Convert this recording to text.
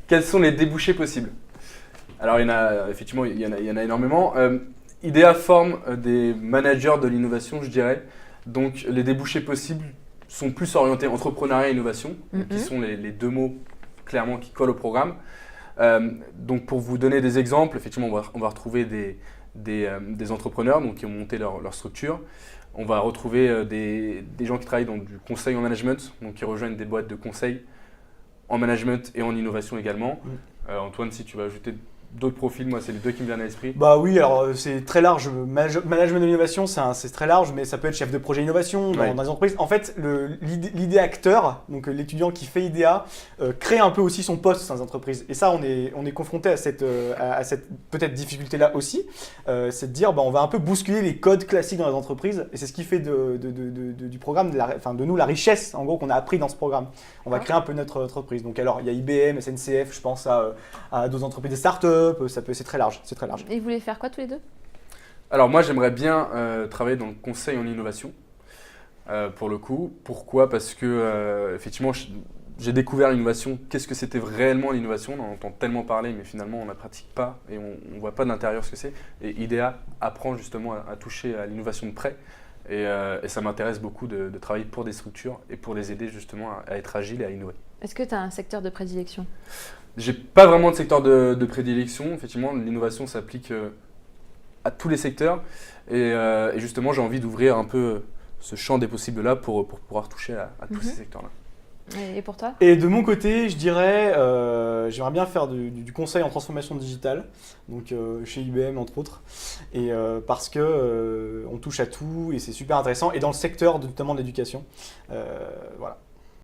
Quels sont les débouchés possibles? Alors, effectivement, il y en a énormément. IDEA forme des managers de l'innovation, je dirais. Donc, les débouchés possibles sont plus orientés entrepreneuriat et innovation, qui sont les deux mots clairement qui collent au programme. Donc, pour vous donner des exemples, effectivement, on va retrouver des entrepreneurs donc, qui ont monté leur structure. On va retrouver des gens qui travaillent dans du conseil en management, donc qui rejoignent des boîtes de conseil en management et en innovation également. Antoine, si tu vas ajouter d'autres profils, moi c'est les deux qui me viennent à l'esprit. Bah oui, alors c'est très large. Management de l'innovation, c'est très large, mais ça peut être chef de projet innovation dans des entreprises. En fait, l'idée acteur, donc l'étudiant qui fait IDEA, crée un peu aussi son poste dans les entreprises. Et ça, on est confronté à cette peut-être difficulté-là aussi. C'est de dire, on va un peu bousculer les codes classiques dans les entreprises. Et c'est ce qui fait du programme, de nous, la richesse, en gros, qu'on a appris dans ce programme. On va créer un peu notre entreprise. Donc alors, il y a IBM, SNCF, je pense à d'autres entreprises, des startups. C'est très large, c'est très large. Et vous voulez faire quoi tous les deux? Alors moi j'aimerais bien travailler dans le conseil en innovation pour le coup. Pourquoi? Parce que effectivement j'ai découvert l'innovation. Qu'est-ce que c'était réellement l'innovation? On en entend tellement parler mais finalement on ne la pratique pas et on ne voit pas de l'intérieur ce que c'est. Et IDEA apprend justement à toucher à l'innovation de près. Et ça m'intéresse beaucoup de travailler pour des structures et pour les aider justement à être agiles et à innover. Est-ce que tu as un secteur de prédilection? J'ai pas vraiment de secteur de prédilection. Effectivement, l'innovation s'applique à tous les secteurs. Et justement, j'ai envie d'ouvrir un peu ce champ des possibles-là pour pouvoir toucher à tous ces secteurs-là. Et pour toi? Et de mon côté, je dirais, j'aimerais bien faire du conseil en transformation digitale, donc chez IBM entre autres, et parce que on touche à tout et c'est super intéressant, et dans le secteur notamment de l'éducation. Voilà.